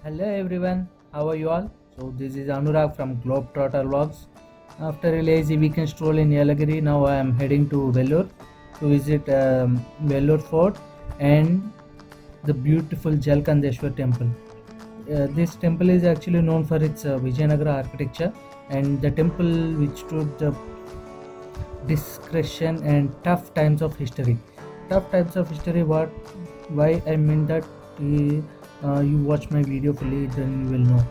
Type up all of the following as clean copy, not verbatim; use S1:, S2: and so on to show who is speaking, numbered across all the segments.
S1: Hello everyone, how are you all? So this is Anurag from Globetrotter Vlogs. After a lazy weekend stroll in Yelagiri, now I am heading to Vellore to visit Vellore Fort and the beautiful Jalkandeshwar temple. This temple is actually known for its Vijayanagara architecture, and the temple which stood the discretion and tough times of history. Tough times of history, what? Why I mean that? You watch my video fully, then you will know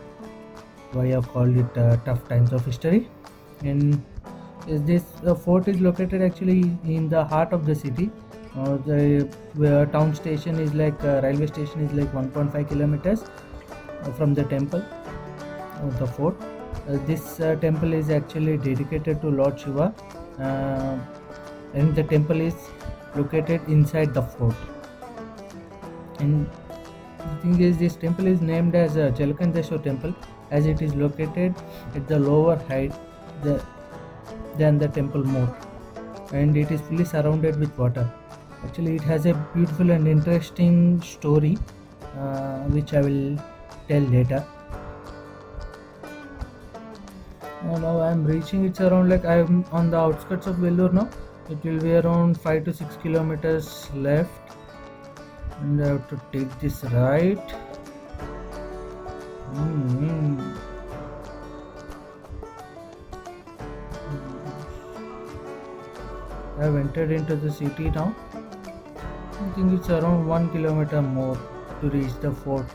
S1: why I called it tough times of history. And is this fort is located actually in the heart of the city. The town station is like railway station is like 1.5 kilometers from the temple, the fort. This temple is actually dedicated to Lord Shiva, uh, and the temple is located inside the fort. And the thing is, this temple is named as Jalkandeshwar temple as it is located at the lower height the, than the temple moat, and it is fully surrounded with water. Actually, it has a beautiful and interesting story, which I will tell later. Now I am reaching. It's around like I am on the outskirts of Vellore now. It will be around 5 to 6 kilometers left, and I have to take this right. Mm. I have entered into the city now. I think it's around 1 kilometer more to reach the fort.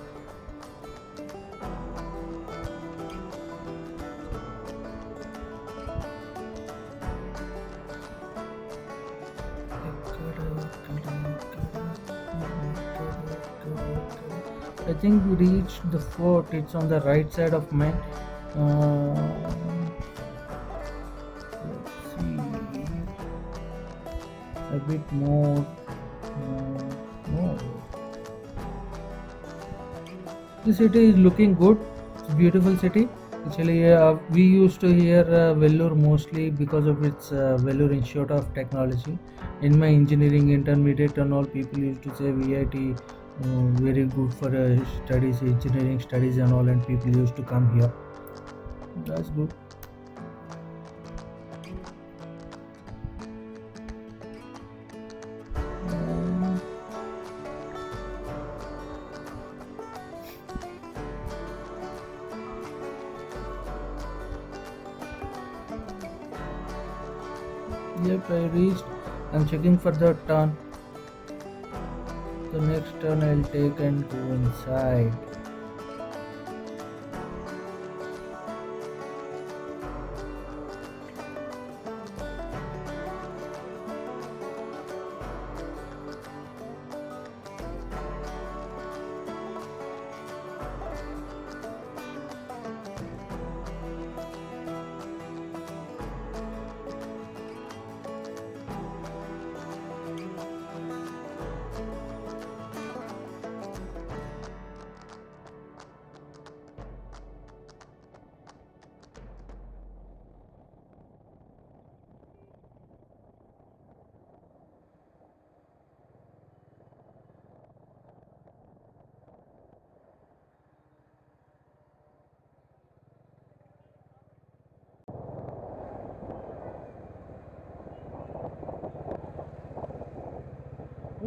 S1: I think we reached the fort. It's on the right side of mine. Let's see a bit more. More. The city is looking good. It's a beautiful city. Actually, we used to hear Vellore mostly because of its Vellore Institute of Technology. In my engineering intermediate and all, people used to say VIT very good for studies, engineering studies and all, and people used to come here. That's good. Um, yep, I reached. I'm checking for the turn. The next turn I'll take and go inside.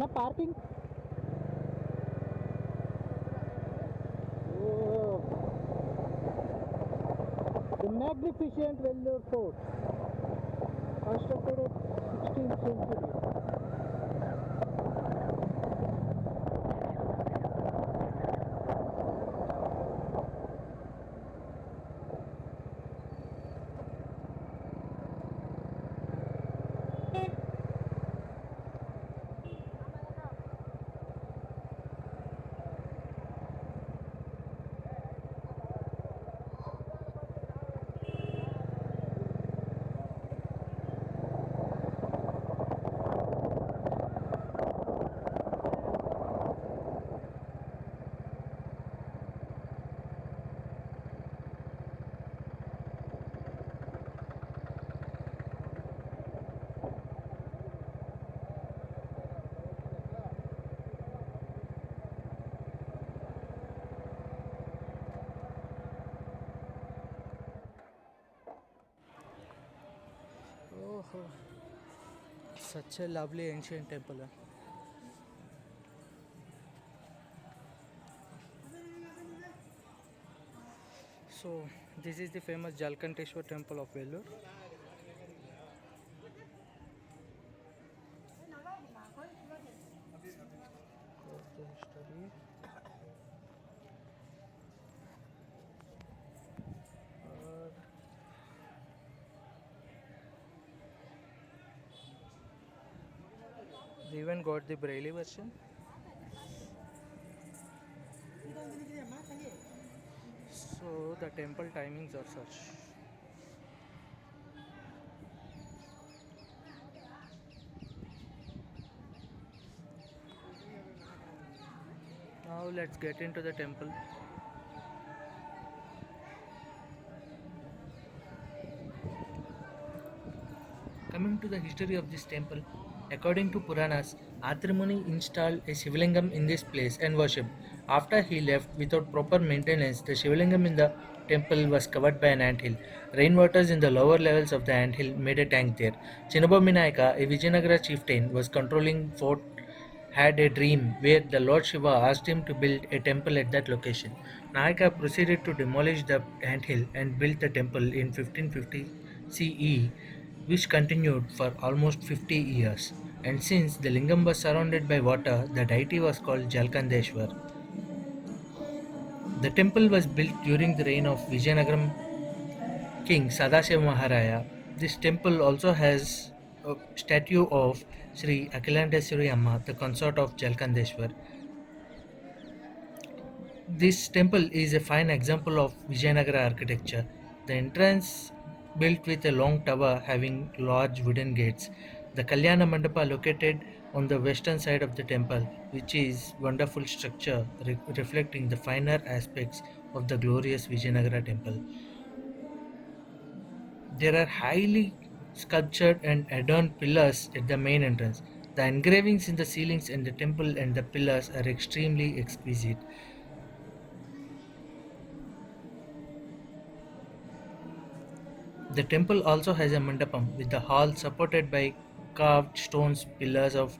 S2: ना parking the magnificent Vellore Fort, constructed at 16th century.
S1: Such a lovely ancient temple. So this is the famous Jalkanteshwar temple of Vellore. The history. Uh, they even got the Braille version. So the temple timings are such. Now let's get into the temple. Coming to the history of this temple, according to Puranas, Atrimuni installed a Shivalingam in this place and worshipped. After he left, without proper maintenance, the Shivalingam in the temple was covered by an anthill. Rainwaters in the lower levels of the anthill made a tank there. Chinabommi Nayaka, a Vijayanagara chieftain, was controlling fort had a dream where the Lord Shiva asked him to build a temple at that location. Nayaka proceeded to demolish the anthill and built the temple in 1550 CE, which continued for almost 50 years. And since the lingam was surrounded by water, the deity was called Jalkandeshwar. The temple was built during the reign of Vijayanagaram King Sadashiva Maharaya. This temple also has a statue of Sri Akilandeswari Amma, the consort of Jalkandeshwar. This temple is a fine example of Vijayanagara architecture. The entrance built with a long tower having large wooden gates. The Kalyana Mandapa located on the western side of the temple, which is wonderful structure reflecting the finer aspects of the glorious Vijayanagara temple. There are highly sculptured and adorned pillars at the main entrance. The engravings in the ceilings and the temple and the pillars are extremely exquisite. The temple also has a mandapam with the hall supported by carved stones pillars of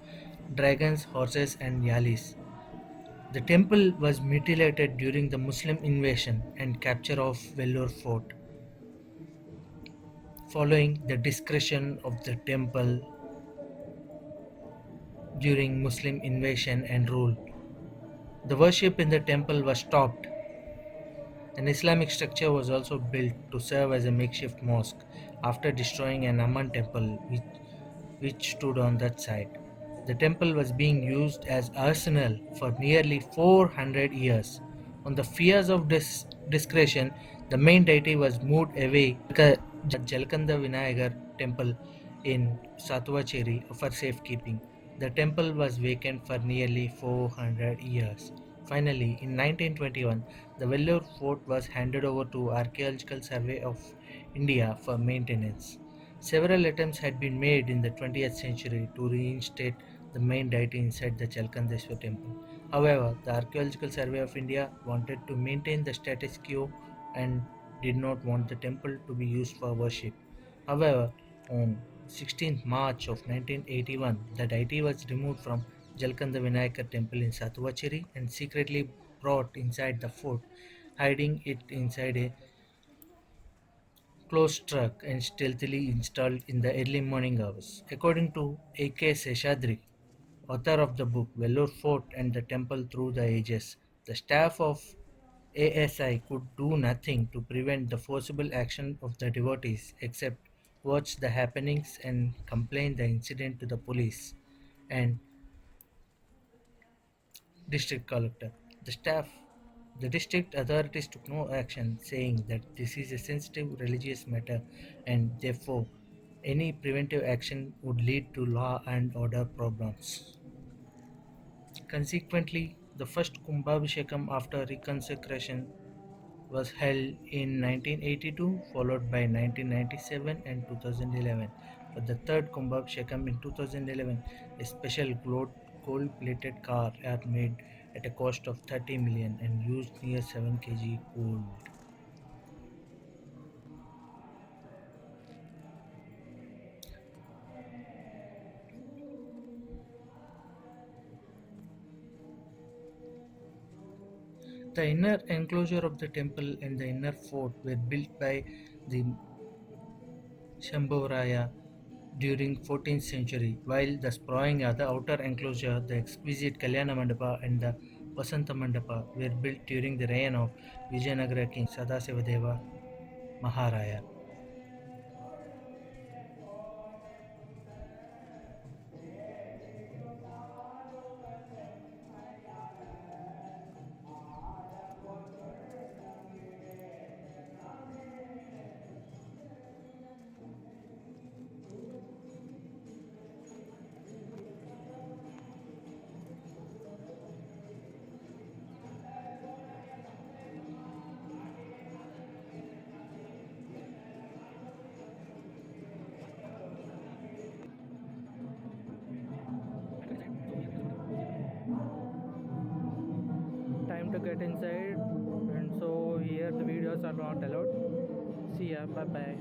S1: dragons, horses, and yalis. The temple was mutilated during the Muslim invasion and capture of Vellore fort. Following the discretion of the temple during Muslim invasion and rule, the worship in the temple was stopped. An Islamic structure was also built to serve as a makeshift mosque after destroying an Amman temple which stood on that site. The temple was being used as arsenal for nearly 400 years. On the fears of discretion, the main deity was moved away to Jalkanda Vinayagar temple in Satuvacheri for safekeeping. The temple was vacant for nearly 400 years. Finally, in 1921, the Vellore fort was handed over to Archaeological Survey of India for maintenance. Several attempts had been made in the 20th century to reinstate the main deity inside the Chalkandeshwar temple. However, the Archaeological Survey of India wanted to maintain the status quo and did not want the temple to be used for worship. However, on 16th March of 1981, the deity was removed from Jalkanda Vinayakar temple in Satuvacheri and secretly brought inside the fort, hiding it inside a closed truck and stealthily installed in the early morning hours. According to A.K. Seshadri, author of the book Vellore Fort and the Temple Through the Ages, the staff of ASI could do nothing to prevent the forcible action of the devotees except watch the happenings and complain the incident to the police and district collector. The staff, the district authorities took no action, saying that this is a sensitive religious matter and therefore any preventive action would lead to law and order problems. Consequently, the first Kumbhabhishekam after reconsecration was held in 1982, followed by 1997 and 2011. For the third Kumbhabhishekam in 2011, a special gold-plated car are made at a cost of 30 million and used near 7 kg gold. The inner enclosure of the temple and the inner fort were built by the Shambhavaraya during 14th century, while the Sproinga, the outer enclosure, the exquisite Kalyana Mandapa and the Vasanta Mandapa were built during the reign of Vijayanagara king Sadasivadeva Maharaya.
S2: Time to get inside, and so here the videos are not allowed. See ya, bye bye.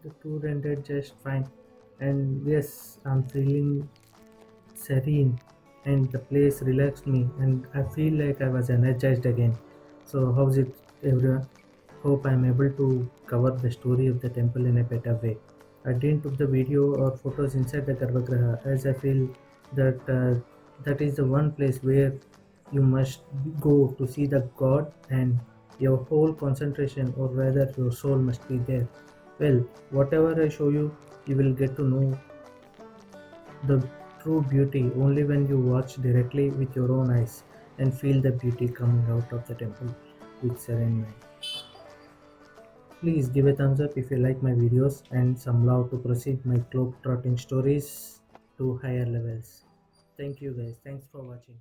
S2: The tour ended just fine, and yes, I'm feeling serene, and the place relaxed me, and I feel like I was energized again. So, how's it, everyone? Hope I'm able to cover the story of the temple in a better way. I didn't took the video or photos inside the Garbhagriha as I feel that that is the one place where you must go to see the God, and your whole concentration, or rather your soul, must be there. Well, whatever I show you, you will get to know the true beauty only when you watch directly with your own eyes and feel the beauty coming out of the temple with serene mind. Please give a thumbs up if you like my videos and some love to proceed my globe trotting stories to higher levels. Thank you guys. Thanks for watching.